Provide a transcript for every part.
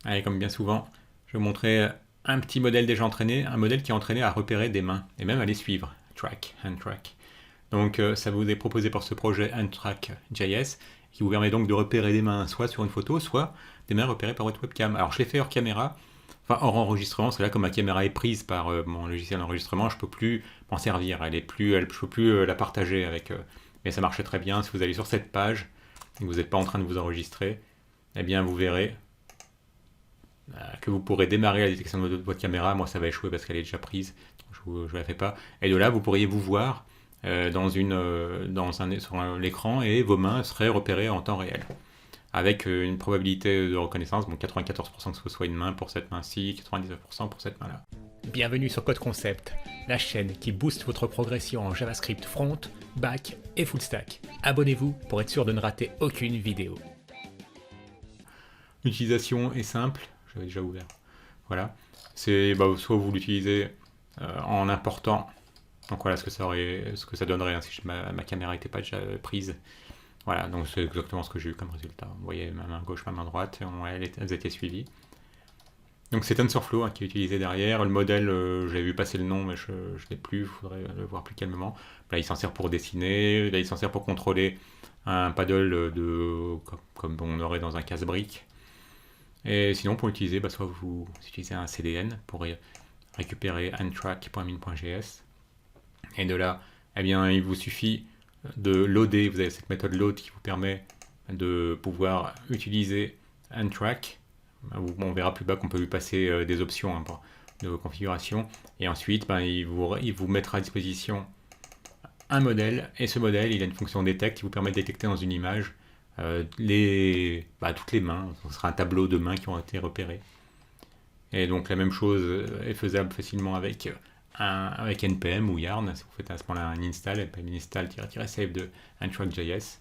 Allez, comme bien souvent, je vais vous montrer un petit modèle déjà entraîné, un modèle qui est entraîné à repérer des mains et même à les suivre. Track, hand track. Donc ça vous est proposé par ce projet handtrack.js qui vous permet donc de repérer des mains soit sur une photo, soit des mains repérées par votre webcam. Alors je l'ai fait hors caméra, enfin hors enregistrement, parce que là comme ma caméra est prise par mon logiciel d'enregistrement, je peux plus m'en servir, je peux plus la partager avec. Mais ça marchait très bien. Si vous allez sur cette page et que vous n'êtes pas en train de vous enregistrer, eh bien vous verrez que vous pourrez démarrer la détection de votre caméra. Moi, ça va échouer parce qu'elle est déjà prise. Je ne la fais pas. Et de là, vous pourriez vous voir sur l'écran et vos mains seraient repérées en temps réel. Avec une probabilité de reconnaissance, bon 94% que ce soit une main pour cette main-ci, 99% pour cette main-là. Bienvenue sur Code Concept, la chaîne qui booste votre progression en JavaScript front, back et full stack. Abonnez-vous pour être sûr de ne rater aucune vidéo. L'utilisation est simple, j'avais déjà ouvert. Voilà. C'est soit vous l'utilisez en important. Donc voilà ce que ça donnerait si ma caméra n'était pas déjà prise. Voilà, donc c'est exactement ce que j'ai eu comme résultat. Vous voyez ma main gauche, ma main droite, elles étaient suivies. Donc c'est TensorFlow qui est utilisé derrière. Le modèle, j'avais vu passer le nom, mais je ne l'ai plus, il faudrait le voir plus calmement. Là, il s'en sert pour dessiner, là, il s'en sert pour contrôler un paddle comme on aurait dans un casse-brique. Et sinon, pour l'utiliser, soit vous utilisez un CDN pour récupérer handtrack.min.js. Et de là, eh bien, il vous suffit de loader. Vous avez cette méthode load qui vous permet de pouvoir utiliser handtrack. On verra plus bas qu'on peut lui passer des options de configuration. Et ensuite, il vous mettra à disposition un modèle. Et ce modèle, il a une fonction detect qui vous permet de détecter dans une image toutes les mains. Ce sera un tableau de mains qui ont été repérées. Et donc la même chose est faisable facilement avec NPM ou Yarn. Si vous faites à ce moment-là un install, npm install-save de handtrack.js.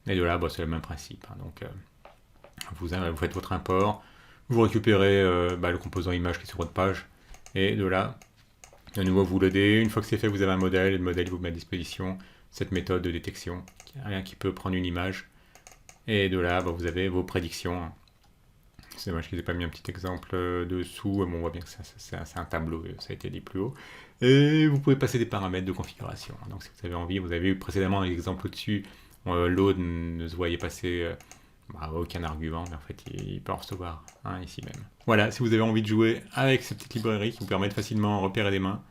Et de là, c'est le même principe. Donc vous faites votre import, vous récupérez le composant image qui est sur votre page, et de là, de nouveau vous loadez. Une fois que c'est fait, vous avez un modèle, et le modèle vous met à disposition cette méthode de détection qui peut prendre une image. Et de là, vous avez vos prédictions. C'est dommage qu'ils n'aient pas mis un petit exemple dessous. On voit bien que c'est un tableau, ça a été dit plus haut. Et vous pouvez passer des paramètres de configuration. Donc si vous avez envie, vous avez vu précédemment l'exemple au-dessus, load ne se voyait passer aucun argument, mais en fait il peut en recevoir un ici même. Voilà, si vous avez envie de jouer avec ces petites librairies qui vous permettent facilement de repérer des mains,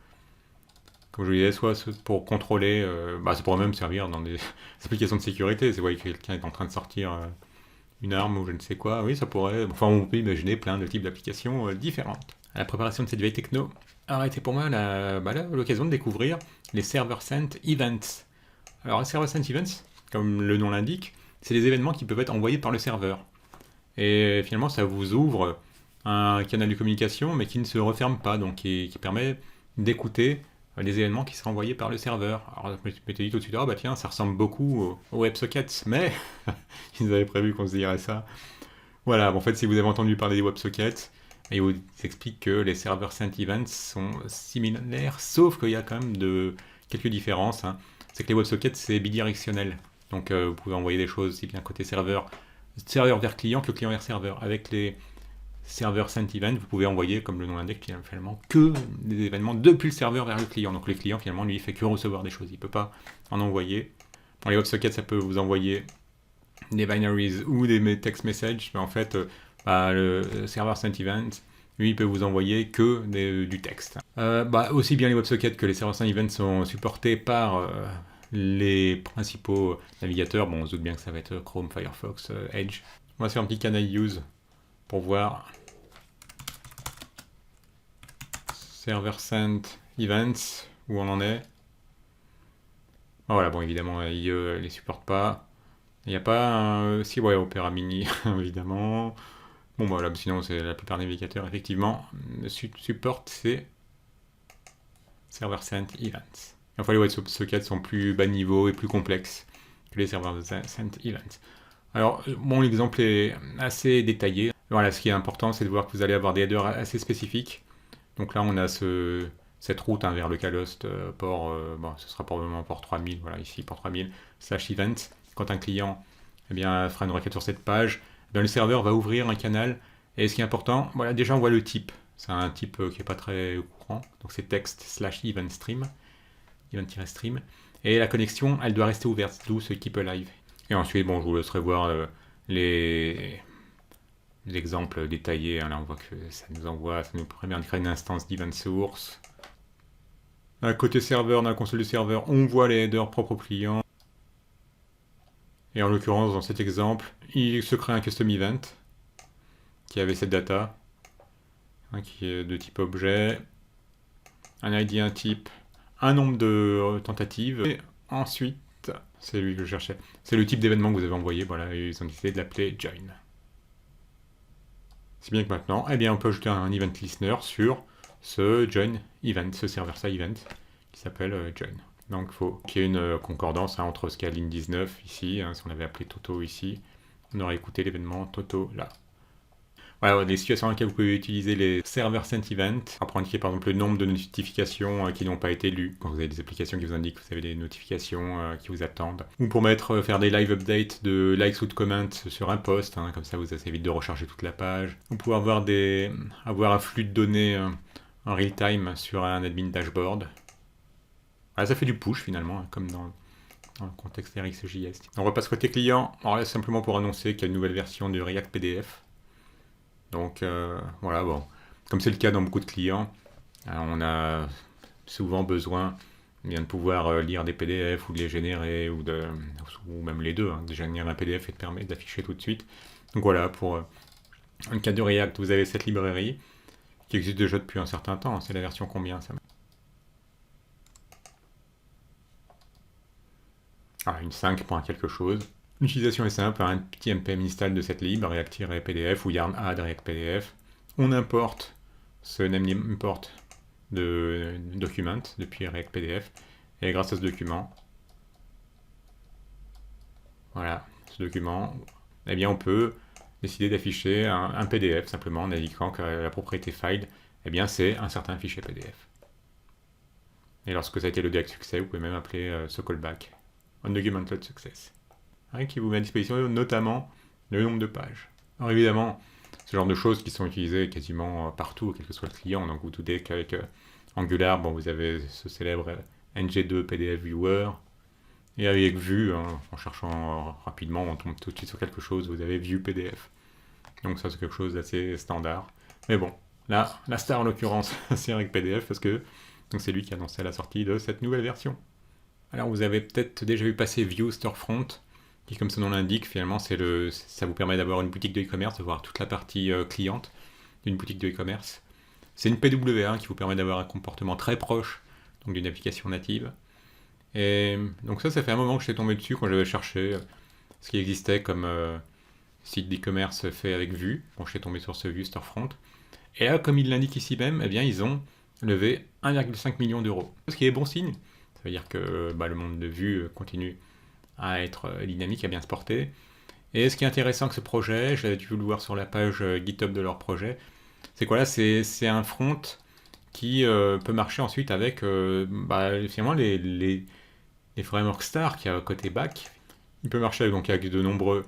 comme je vous disais, soit pour contrôler, ça pourrait même servir dans des applications de sécurité. Vous voyez que quelqu'un est en train de sortir une arme ou je ne sais quoi, oui, ça pourrait. Enfin, on peut imaginer plein de types d'applications différentes. La préparation de cette vieille techno a été pour moi l'occasion de découvrir les server-sent events. Alors, les server-sent events, comme le nom l'indique, c'est des événements qui peuvent être envoyés par le serveur. Et finalement, ça vous ouvre un canal de communication, mais qui ne se referme pas, donc qui permet d'écouter les événements qui seraient envoyés par le serveur. Alors je m'étais dit tout de suite, tiens, ça ressemble beaucoup au WebSockets, mais ils avaient prévu qu'on se dirait ça. Voilà, en fait, si vous avez entendu parler des WebSockets, ils vous expliquent que les server sent events sont similaires, sauf qu'il y a quand même quelques différences. C'est que les WebSockets, c'est bidirectionnel. Donc vous pouvez envoyer des choses aussi bien côté serveur vers client que client vers serveur. Avec les serveur sent event, vous pouvez envoyer, comme le nom l'indique, finalement, que des événements depuis le serveur vers le client. Donc le client, finalement, lui, il fait que recevoir des choses. Il ne peut pas en envoyer. Dans les WebSockets, ça peut vous envoyer des binaries ou des text messages, mais en fait, le serveur sent event, lui, il peut vous envoyer que du texte. Aussi bien les WebSockets que les serveurs sent event sont supportés par les principaux navigateurs. Bon, on se doute bien que ça va être Chrome, Firefox, Edge. On va se faire un petit canal use pour voir server sent events où on en est. Voilà, bon, évidemment, IE les supporte pas. Il n'y a pas Opera Mini, évidemment. Bon, voilà, sinon, c'est la plupart des navigateurs, effectivement, supportent ces server sent events. Et enfin, les WebSockets sont plus bas niveau et plus complexes que les serveurs sent events. Alors, l'exemple est assez détaillé. Voilà, ce qui est important, c'est de voir que vous allez avoir des headers assez spécifiques. Donc là, on a cette route vers le Calost port, ce sera probablement port 3000, voilà, ici, port 3000, /event. Quand un client fera une requête sur cette page, le serveur va ouvrir un canal Et ce qui est important, voilà, déjà on voit le type. C'est un type qui n'est pas très courant. Donc c'est text/event-stream. Event-stream. Et la connexion, elle doit rester ouverte, d'où ce keep alive. Et ensuite, bon, je vous laisserai voir les exemples détaillés. Là, on voit que ça nous permet de créer une instance d'event source. Côté serveur, dans la console du serveur, on voit les headers propres au client. Et en l'occurrence, dans cet exemple, il se crée un custom event qui avait cette data, qui est de type objet, un ID, un type, un nombre de tentatives, et ensuite, c'est lui que je cherchais, c'est le type d'événement que vous avez envoyé, voilà, et ils ont décidé de l'appeler join. Si bien que maintenant, eh bien, on peut ajouter un event listener sur ce join event, ce server-side event, qui s'appelle join. Donc il faut qu'il y ait une concordance entre ce qu'il y a ligne 19 ici, si on avait appelé Toto ici, on aurait écouté l'événement Toto là. Voilà, des situations dans lesquelles vous pouvez utiliser les server sent event pour indiquer par exemple le nombre de notifications qui n'ont pas été lues, quand vous avez des applications qui vous indiquent que vous avez des notifications qui vous attendent. Ou pour faire des live updates de likes ou de comments sur un post, comme ça vous évite de recharger toute la page. Ou pour avoir un flux de données en real time sur un admin dashboard. Voilà, ça fait du push finalement, comme dans le contexte RxJS. On repasse côté client, alors là simplement pour annoncer qu'il y a une nouvelle version du React PDF. Donc voilà, bon, comme c'est le cas dans beaucoup de clients, on a souvent besoin de pouvoir lire des PDF ou de les générer, ou même les deux, de générer un PDF et de permettre d'afficher tout de suite. Donc voilà, pour le cas de React, vous avez cette librairie qui existe déjà depuis un certain temps. C'est la version combien ça? Une 5 pour quelque chose. L'utilisation est simple, un petit npm install de cette lib, react-pdf ou yarn add react-pdf. On importe ce name import de document depuis react-pdf. Et grâce à ce document, voilà, ce document, eh bien on peut décider d'afficher un PDF simplement en indiquant que la propriété file, eh bien c'est un certain fichier PDF. Et lorsque ça a été loadé avec succès, vous pouvez même appeler ce callback onDocumented success, qui vous met à disposition notamment le nombre de pages. Alors évidemment, ce genre de choses qui sont utilisées quasiment partout, quel que soit le client. Donc vous doutez qu'avec Angular, bon, vous avez ce célèbre ng2 PDF Viewer, et avec Vue, en cherchant rapidement, on tombe tout de suite sur quelque chose, vous avez Vue PDF. Donc ça c'est quelque chose d'assez standard. Mais bon, là, la star en l'occurrence, c'est avec PDF, parce que c'est lui qui a annoncé la sortie de cette nouvelle version. Alors vous avez peut-être déjà vu passer Vue Storefront, qui comme son nom l'indique, finalement ça vous permet d'avoir une boutique de e-commerce, de voir toute la partie cliente d'une boutique de e-commerce. C'est une PWA qui vous permet d'avoir un comportement très proche d'une application native. Et donc ça fait un moment que j'étais tombé dessus quand j'avais cherché ce qui existait comme site d'e-commerce fait avec Vue. Bon, j'étais tombé sur ce Vue Storefront. Et là, comme il l'indique ici même, eh bien ils ont levé 1,5 million d'euros. Ce qui est bon signe. Ça veut dire que le monde de Vue continue à être dynamique, à bien se porter. Et ce qui est intéressant avec ce projet, j'avais dû le voir sur la page GitHub de leur projet, c'est quoi là? C'est un front qui peut marcher ensuite avec finalement les frameworks stars qu'il y a côté back. Il peut marcher avec de nombreux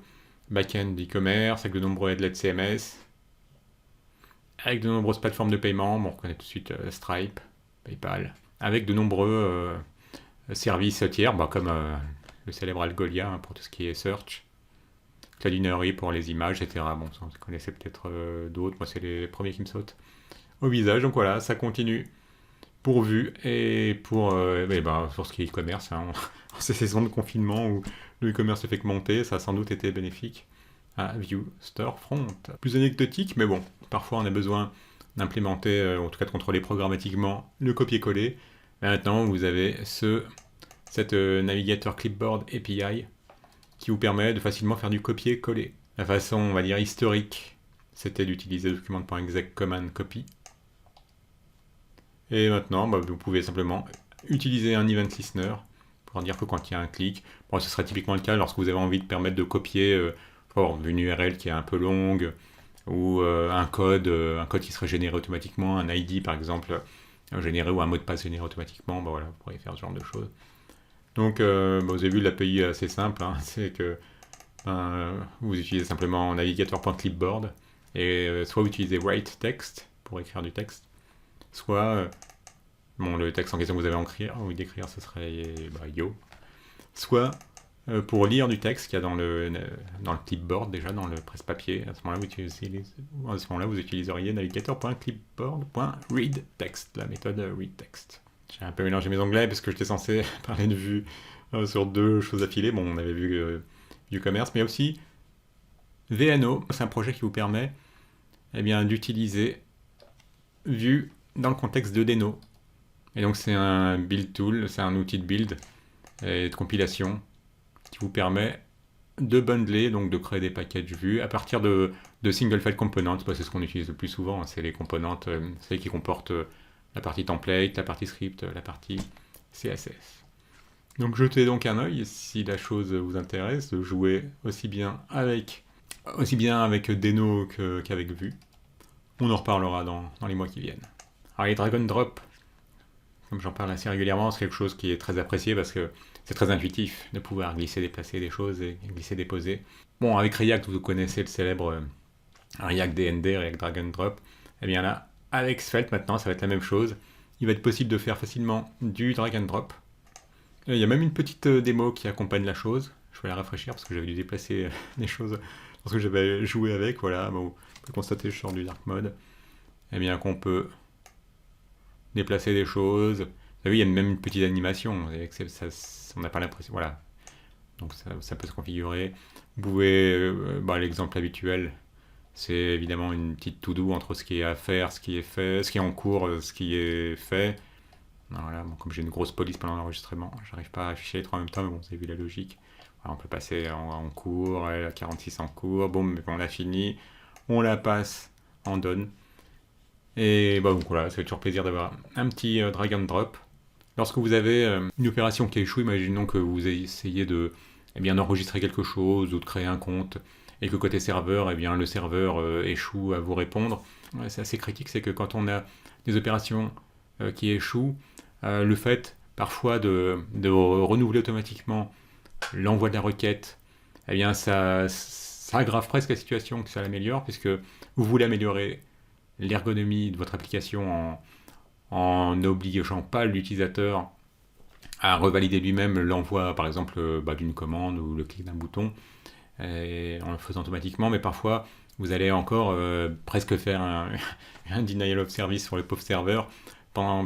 back-end d'e-commerce, avec de nombreux headlets CMS, avec de nombreuses plateformes de paiement. Bon, on reconnaît tout de suite Stripe, PayPal, avec de nombreux services tiers, comme le célèbre Algolia pour tout ce qui est search, Cloudinary pour les images, etc. Bon, ça, vous connaissez peut-être d'autres, moi c'est les premiers qui me sautent au visage. Donc voilà, ça continue pour Vue et pour ce qui est e-commerce. En ces saisons de confinement où le e-commerce se fait que monter, ça a sans doute été bénéfique à Vue Storefront. Plus anecdotique, mais bon, parfois on a besoin d'implémenter, en tout cas de contrôler programmatiquement le copier-coller. Maintenant, vous avez cette navigateur clipboard API qui vous permet de facilement faire du copier-coller. La façon, on va dire, historique, c'était d'utiliser document.exec command copy. Et maintenant, vous pouvez simplement utiliser un event listener pour dire que quand il y a un clic, ce serait typiquement le cas lorsque vous avez envie de permettre de copier une URL qui est un peu longue, ou un code qui serait généré automatiquement, un ID par exemple généré, ou un mot de passe généré automatiquement. Voilà, vous pourriez faire ce genre de choses. Donc vous avez vu l'API assez simple, c'est que vous utilisez simplement navigateur.clipboard Et soit vous utilisez write text pour écrire du texte, soit le texte en question que vous avez envie d'écrire, ce serait yo. Soit pour lire du texte qu'il y a dans le clipboard, déjà dans le presse-papier. À ce moment-là, vous utiliseriez navigator.clipboard.readText, la méthode readText. J'ai un peu mélangé mes onglets parce que j'étais censé parler de vue sur 2 choses affilées. Bon, on avait vu du commerce, mais aussi VNO. C'est un projet qui vous permet d'utiliser Vue dans le contexte de Deno. Et donc c'est un build tool, c'est un outil de build et de compilation qui vous permet de bundler, donc de créer des packages Vue à partir de single file components. C'est ce qu'on utilise le plus souvent, c'est les componentes, celles qui comportent la partie template, la partie script, la partie CSS. Donc jetez donc un œil si la chose vous intéresse, de jouer aussi bien avec Deno qu'avec Vue. On en reparlera dans les mois qui viennent. Alors les drag and drop, comme j'en parle assez régulièrement, c'est quelque chose qui est très apprécié parce que c'est très intuitif de pouvoir glisser, déplacer des choses et glisser, déposer. Bon, avec React, vous connaissez le célèbre React DND, React Drag and Drop. Et bien là, avec Svelte maintenant, ça va être la même chose. Il va être possible de faire facilement du drag and drop. Il y a même une petite démo qui accompagne la chose. Je vais la rafraîchir parce que j'avais dû déplacer des choses lorsque j'avais joué avec. Voilà, bon, vous pouvez constater, je sors du dark mode. Et bien qu'on peut déplacer des choses. Vous savez, il y a même une petite animation. On n'a pas l'impression. Voilà. Donc ça peut se configurer. Vous pouvez, l'exemple habituel, c'est évidemment une petite to-do entre ce qui est à faire, ce qui est fait, ce qui est en cours, ce qui est fait. Voilà, bon, comme j'ai une grosse police pendant l'enregistrement, j'arrive pas à afficher les 3 en même temps, mais bon, vous avez vu la logique. Voilà, on peut passer en cours, la 46 en cours, bon, on l'a fini, on la passe en done. Et donc voilà, ça fait toujours plaisir d'avoir un petit drag and drop. Lorsque vous avez une opération qui échoue, imaginons que vous essayez d'enregistrer quelque chose ou de créer un compte, et que côté serveur, le serveur échoue à vous répondre. Ouais, c'est assez critique, c'est que quand on a des opérations qui échouent, le fait parfois de renouveler automatiquement l'envoi de la requête, ça aggrave presque la situation, que ça l'améliore, puisque vous voulez améliorer l'ergonomie de votre application en n'obligeant pas l'utilisateur à revalider lui-même l'envoi, par exemple, d'une commande ou le clic d'un bouton, en le faisant automatiquement, mais parfois vous allez encore presque faire un denial of service sur le pauvre serveur,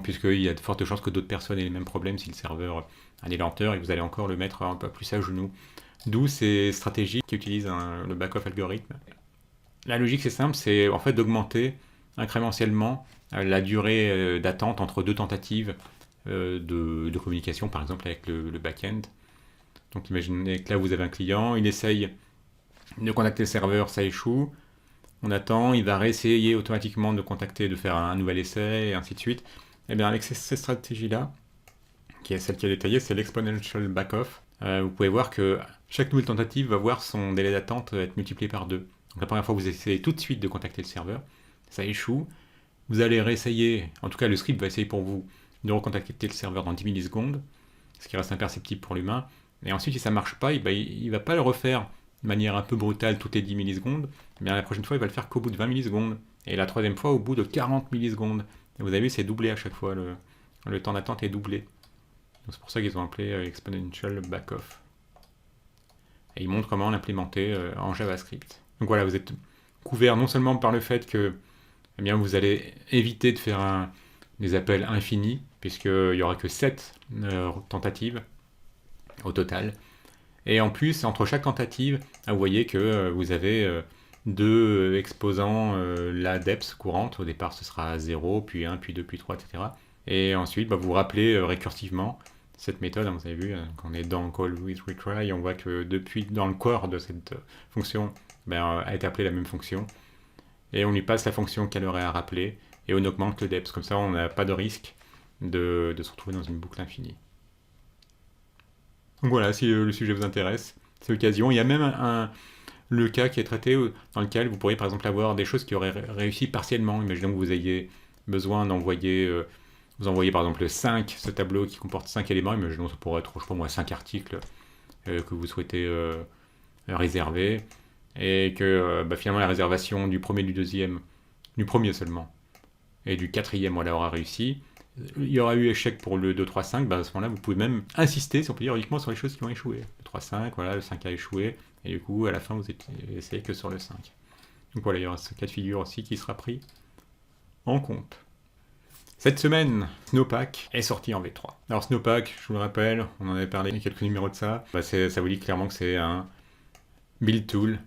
puisqu'il y a de fortes chances que d'autres personnes aient les mêmes problèmes si le serveur a des lenteurs, et vous allez encore le mettre un peu plus à genoux. D'où ces stratégies qui utilisent le back-off algorithme. La logique, c'est simple, c'est en fait d'augmenter incrémentiellement la durée d'attente entre 2 tentatives de communication, par exemple avec le back-end. Donc imaginez que là vous avez un client, il essaye de contacter le serveur, ça échoue, on attend, il va réessayer automatiquement de contacter, de faire un nouvel essai, et ainsi de suite. Et bien avec cette stratégie-là, qui est celle qui est détaillée, c'est l'exponential back-off. Vous pouvez voir que chaque nouvelle tentative va voir son délai d'attente être multiplié par 2. Donc la première fois, vous essayez tout de suite de contacter le serveur, ça échoue. Vous allez réessayer, en tout cas le script va essayer pour vous de recontacter le serveur dans 10 millisecondes, ce qui reste imperceptible pour l'humain. Et ensuite, si ça ne marche pas, il ne va pas le refaire de manière un peu brutale toutes les 10 millisecondes. Mais la prochaine fois, il va le faire qu'au bout de 20 millisecondes. Et la troisième fois, au bout de 40 millisecondes. Et vous avez vu, c'est doublé à chaque fois. Le temps d'attente est doublé. Donc c'est pour ça qu'ils ont appelé Exponential Backoff. Et ils montrent comment l'implémenter en JavaScript. Donc voilà, vous êtes couvert non seulement par le fait que vous allez éviter de faire des appels infinis, puisqu'il n'y aura que 7 tentatives au total. Et en plus, entre chaque tentative, vous voyez que vous avez 2 exposants la depth courante. Au départ, ce sera 0, puis 1, puis 2, puis 3, etc. Et ensuite, vous vous rappelez récursivement cette méthode. Vous avez vu, quand on est dans call with retry, on voit que depuis, dans le corps de cette fonction, a été appelée la même fonction. Et on lui passe la fonction qu'elle aurait à rappeler, et on augmente le depth. Comme ça, on n'a pas de risque de se retrouver dans une boucle infinie. Donc voilà, si le sujet vous intéresse, c'est l'occasion. Il y a même le cas qui est traité dans lequel vous pourriez par exemple avoir des choses qui auraient réussi partiellement. Imaginons que vous ayez besoin d'envoyer, vous envoyez par exemple 5, ce tableau qui comporte 5 éléments. Imaginons que ça pourrait être, 5 articles que vous souhaitez réserver. et que finalement la réservation du premier, du deuxième, du premier seulement, et du quatrième, voilà, aura réussi, il y aura eu échec pour le 2, 3, 5, à ce moment-là, vous pouvez même insister, si on peut dire, uniquement sur les choses qui ont échoué. Le 3, 5, voilà, le 5 a échoué, et du coup, à la fin, vous essayez que sur le 5. Donc voilà, il y aura ce cas de figure aussi qui sera pris en compte. Cette semaine, Snowpack est sorti en V3. Alors Snowpack, je vous le rappelle, on en avait parlé, il y a quelques numéros de ça, ça vous dit clairement que c'est un build tool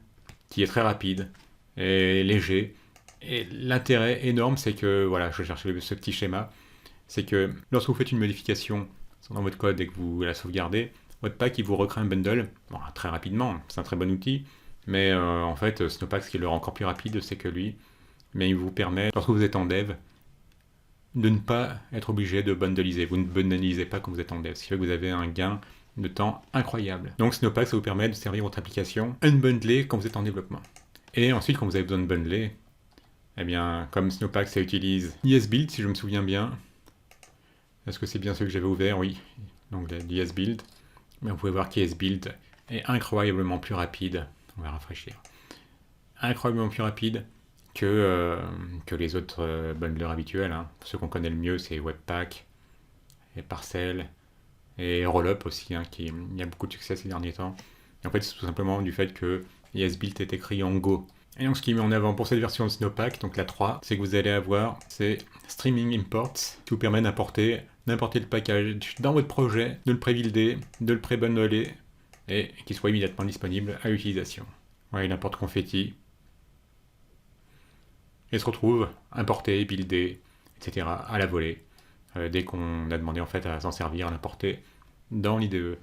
qui est très rapide et léger. Et l'intérêt énorme, c'est que, voilà, je cherchais ce petit schéma, c'est que lorsque vous faites une modification dans votre code et que vous la sauvegardez, votre pack il vous recrée un bundle, bon, très rapidement, c'est un très bon outil, mais en fait Snowpack, ce qui le rend encore plus rapide, c'est que lui, mais il vous permet, lorsque vous êtes en dev, de ne pas être obligé de bundleiser. Vous ne bundleisez pas quand vous êtes en dev, ce qui fait que vous avez un gain de temps incroyable. Donc Snowpack, ça vous permet de servir votre application unbundlée quand vous êtes en développement. Et ensuite, quand vous avez besoin de bundler, eh bien, comme Snowpack, ça utilise ESBuild, si je me souviens bien. Est-ce que c'est bien ce que j'avais ouvert? Oui. Donc l'ESBuild. Mais vous pouvez voir qu'ESBuild est incroyablement plus rapide. On va rafraîchir. Incroyablement plus rapide que les autres bundlers habituels. Hein. Ceux qu'on connaît le mieux, c'est Webpack, et Parcel, et Rollup aussi, hein, il y a beaucoup de succès ces derniers temps. Et en fait, c'est tout simplement du fait que ESBuild est écrit en Go. Et donc, ce qui est mis en avant pour cette version de Snowpack, donc la 3, c'est que vous allez avoir ces Streaming Imports qui vous permet d'importer n'importe quel package dans votre projet, de le pré-builder, de le pré-bundler, et qu'il soit immédiatement disponible à l'utilisation. Voilà, il importe Confetti, et se retrouve importé, buildé, etc. à la volée, dès qu'on a demandé en fait à s'en servir, à l'importer dans l'IDE.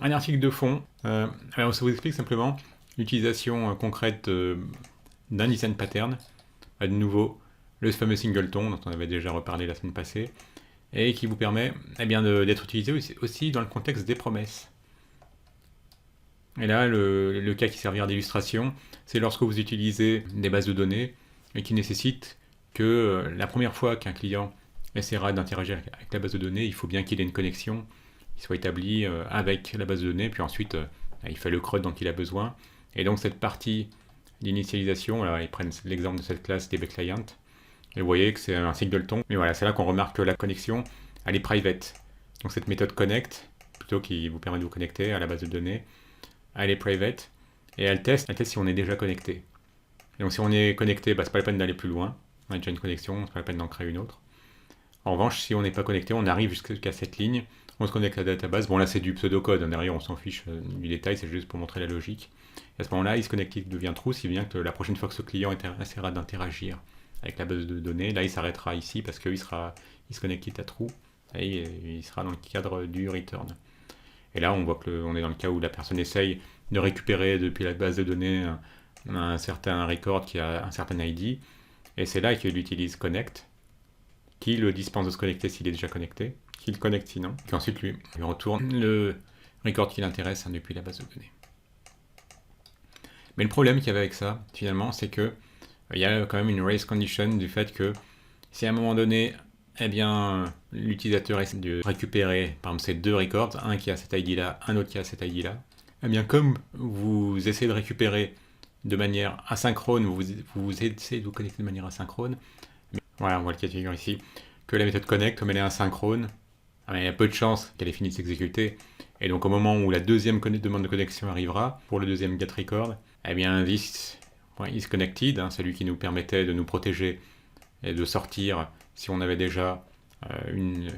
Un article de fond, alors ça vous explique simplement l'utilisation concrète d'un design pattern, de nouveau le fameux singleton dont on avait déjà reparlé la semaine passée, et qui vous permet d'être utilisé aussi dans le contexte des promesses. Et là, le cas qui servira d'illustration, c'est lorsque vous utilisez des bases de données et qui nécessitent que la première fois qu'un client essaiera d'interagir avec la base de données, il faut bien qu'il ait une connexion qui soit établie avec la base de données, puis ensuite il fait le CRUD dont il a besoin. Et donc cette partie d'initialisation, ils prennent l'exemple de cette classe DBClient, et vous voyez que c'est un singleton, mais voilà, c'est là qu'on remarque que la connexion, elle est private. Donc cette méthode connect, plutôt qui vous permet de vous connecter à la base de données, elle est private, et elle teste si on est déjà connecté. Et donc si on est connecté, c'est pas la peine d'aller plus loin, on a déjà une connexion, c'est pas la peine d'en créer une autre. En revanche, si on n'est pas connecté, on arrive jusqu'à cette ligne, on se connecte à la database, bon là c'est du pseudocode, derrière on s'en fiche du détail, c'est juste pour montrer la logique. Et à ce moment-là, il se connecte, il devient true, si bien que la prochaine fois que ce client essaiera d'interagir avec la base de données, là il s'arrêtera ici parce qu'il se connecte à true, et il sera dans le cadre du return. Et là, on voit qu'on est dans le cas où la personne essaye de récupérer depuis la base de données un certain record qui a un certain ID. Et c'est là qu'il utilise connect, qui le dispense de se connecter s'il est déjà connecté, qui le connecte sinon, et ensuite lui retourne le record qui l'intéresse depuis la base de données. Mais le problème qu'il y avait avec ça, finalement, c'est que il y a quand même une race condition du fait que si à un moment donné, l'utilisateur essaie de récupérer, par exemple, ces deux records, un qui a cet ID-là, un autre qui a cet ID-là, comme vous essayez de récupérer de manière asynchrone, vous essayez de vous connecter de manière asynchrone, voilà, on voit le cas de figure ici, que la méthode connect, comme elle est asynchrone, il y a peu de chances qu'elle ait fini de s'exécuter, et donc au moment où la deuxième demande de connexion arrivera, pour le deuxième get record, this is connected, celui qui nous permettait de nous protéger et de sortir si on avait déjà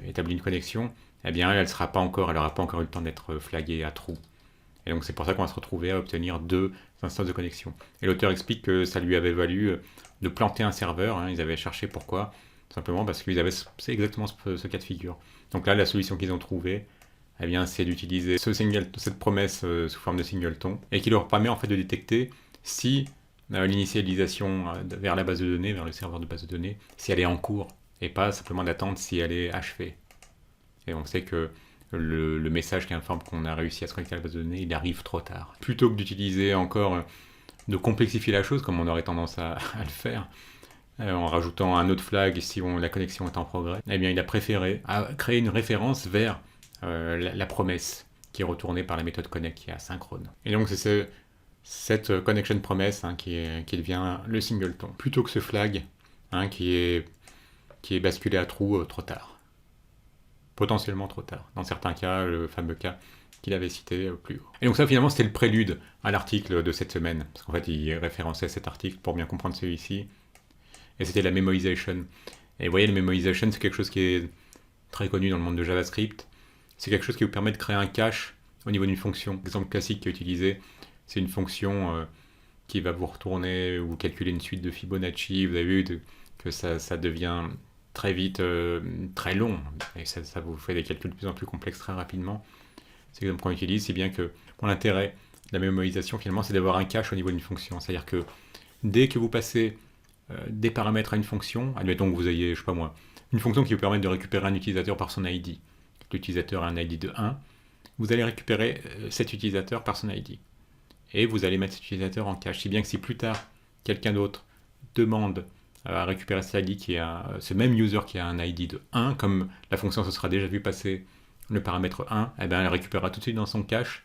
établi une connexion, elle n'aura pas encore eu le temps d'être flaguée à true. Et donc c'est pour ça qu'on va se retrouver à obtenir 2 instances de connexion. Et l'auteur explique que ça lui avait valu de planter un serveur, ils avaient cherché pourquoi, simplement parce qu'ils avaient c'est exactement ce cas de figure. Donc là, la solution qu'ils ont trouvée, c'est d'utiliser cette promesse sous forme de singleton, et qui leur permet en fait de détecter si l'initialisation vers la base de données, vers le serveur de base de données, si elle est en cours, et pas simplement d'attendre si elle est achevée. Et on sait que le message qui informe qu'on a réussi à se connecter à la base de données, il arrive trop tard. Plutôt que d'utiliser encore, de complexifier la chose, comme on aurait tendance à le faire, en rajoutant un autre flag si la connexion est en progrès, il a préféré créer une référence vers la promesse qui est retournée par la méthode connect qui est asynchrone. Et donc c'est cette connection promise qui devient le singleton, plutôt que ce flag qui est basculé à true trop tard. Potentiellement trop tard. Dans certains cas, le fameux cas qu'il avait cité plus haut. Et donc ça finalement c'était le prélude à l'article de cette semaine, parce qu'en fait il référençait cet article pour bien comprendre celui-ci, et c'était la memoization. Et vous voyez, la memoization c'est quelque chose qui est très connu dans le monde de JavaScript, c'est quelque chose qui vous permet de créer un cache au niveau d'une fonction. L'exemple classique qui est utilisé, c'est une fonction qui va vous retourner ou calculer une suite de Fibonacci. Vous avez vu que ça devient très vite très long, et ça vous fait des calculs de plus en plus complexes très rapidement. C'est l'exemple qu'on utilise, si bien que l'intérêt de la mémorisation finalement c'est d'avoir un cache au niveau d'une fonction. C'est-à-dire que dès que vous passez des paramètres à une fonction, admettons que vous ayez, je sais pas moi, une fonction qui vous permet de récupérer un utilisateur par son ID. L'utilisateur a un ID de 1, vous allez récupérer cet utilisateur par son ID. Et vous allez mettre cet utilisateur en cache. Si bien que si plus tard, quelqu'un d'autre demande à récupérer cet ID ce même user qui a un ID de 1, comme la fonction se sera déjà vu passer le paramètre 1, eh bien, elle récupérera tout de suite dans son cache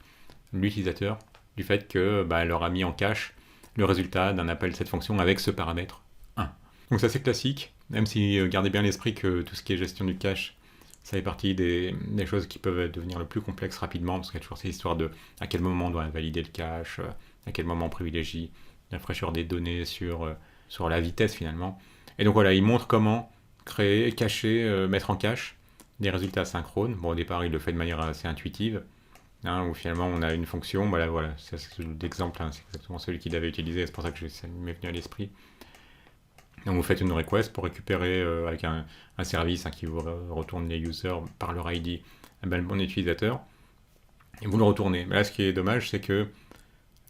l'utilisateur du fait qu'elle aura mis en cache le résultat d'un appel de cette fonction avec ce paramètre 1. Donc ça c'est classique, même si gardez bien à l'esprit que tout ce qui est gestion du cache, ça fait partie des choses qui peuvent devenir le plus complexes rapidement, parce qu'il y a toujours ces histoires de à quel moment on doit valider le cache, à quel moment on privilégie la fraîcheur des données sur la vitesse finalement. Et donc voilà, il montre comment créer, cacher, mettre en cache des résultats synchrones. Bon, au départ, il le fait de manière assez intuitive, où finalement on a une fonction, voilà, c'est l'exemple, c'est exactement celui qu'il avait utilisé, c'est pour ça que ça m'est venu à l'esprit. Donc vous faites une request pour récupérer avec un service qui vous retourne les users par leur ID, le bon utilisateur, et vous le retournez. Mais là, ce qui est dommage, c'est que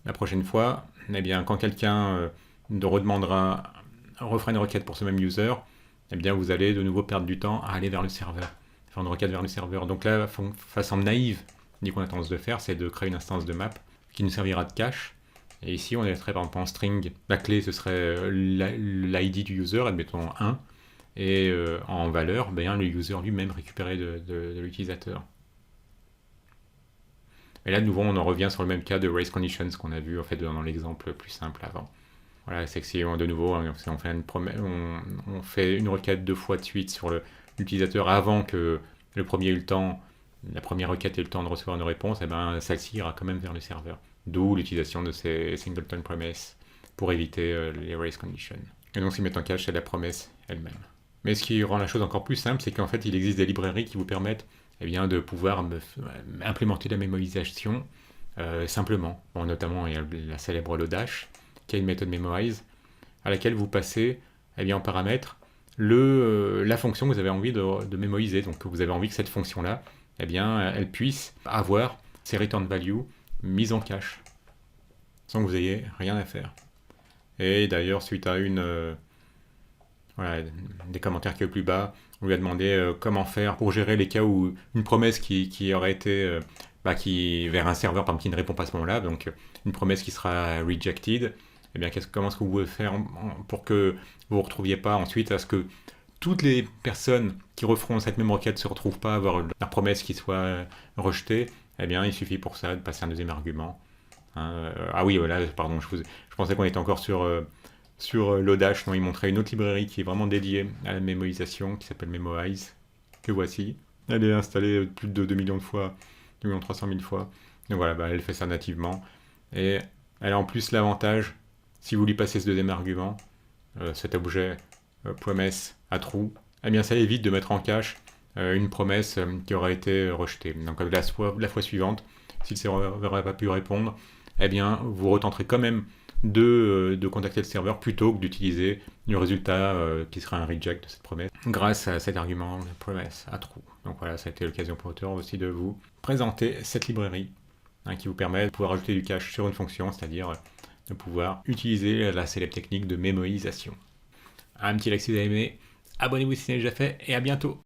la prochaine fois, eh bien, quand quelqu'un refera une requête pour ce même user, eh bien, vous allez de nouveau perdre du temps à aller vers le serveur, faire une requête vers le serveur. Donc là, façon naïve, qu'on a tendance de faire, c'est de créer une instance de map qui nous servira de cache. Et ici, on laisserait par exemple en string, la clé ce serait l'ID du user, admettons 1, et en valeur, le user lui-même récupéré de l'utilisateur. Et là, de nouveau, on en revient sur le même cas de race conditions qu'on a vu en fait dans l'exemple plus simple avant. Voilà, c'est que si de nouveau, on fait une requête 2 fois de suite sur l'utilisateur avant que le premier ait eu le temps, la première requête ait eu le temps de recevoir une réponse, celle-ci ira quand même vers le serveur. D'où l'utilisation de ces singleton promises pour éviter les race conditions. Et donc, ce qui met en cache, c'est la promesse elle-même. Mais ce qui rend la chose encore plus simple, c'est qu'en fait, il existe des librairies qui vous permettent de pouvoir implémenter la mémorisation simplement. Bon, notamment, il y a la célèbre Lodash, qui a une méthode memorize, à laquelle vous passez en paramètre la fonction que vous avez envie de mémoriser. Donc, vous avez envie que cette fonction-là, elle puisse avoir ses return values mise en cache, sans que vous ayez rien à faire. Et d'ailleurs, suite à des commentaires qui est au plus bas, on lui a demandé comment faire pour gérer les cas où une promesse qui aurait été vers un serveur par exemple, qui ne répond pas à ce moment-là, donc une promesse qui sera rejected, comment est-ce que vous pouvez faire pour que vous ne retrouviez pas ensuite à ce que toutes les personnes qui referont cette même requête ne se retrouvent pas à avoir leur promesse qui soit rejetée. Il suffit pour ça de passer un deuxième argument. Oui, voilà, pardon, je pensais qu'on était encore sur Lodash. Non, il montrait une autre librairie qui est vraiment dédiée à la mémorisation, qui s'appelle Memoize, que voici. Elle est installée plus de 2 millions de fois, 2 300 000 fois. Donc voilà, elle fait ça nativement. Et elle a en plus l'avantage, si vous lui passez ce deuxième argument, cet objet promesse à true, ça évite de mettre en cache une promesse qui aura été rejetée. Donc la fois suivante, si le serveur n'aurait pas pu répondre, vous retenterez quand même de contacter le serveur plutôt que d'utiliser le résultat qui sera un reject de cette promesse grâce à cet argument de promesse à true. Donc voilà, ça a été l'occasion pour l'auteur aussi de vous présenter cette librairie qui vous permet de pouvoir ajouter du cache sur une fonction, c'est-à-dire de pouvoir utiliser la célèbre technique de mémorisation. Un petit like si vous avez aimé, abonnez-vous si ce n'est déjà fait et à bientôt.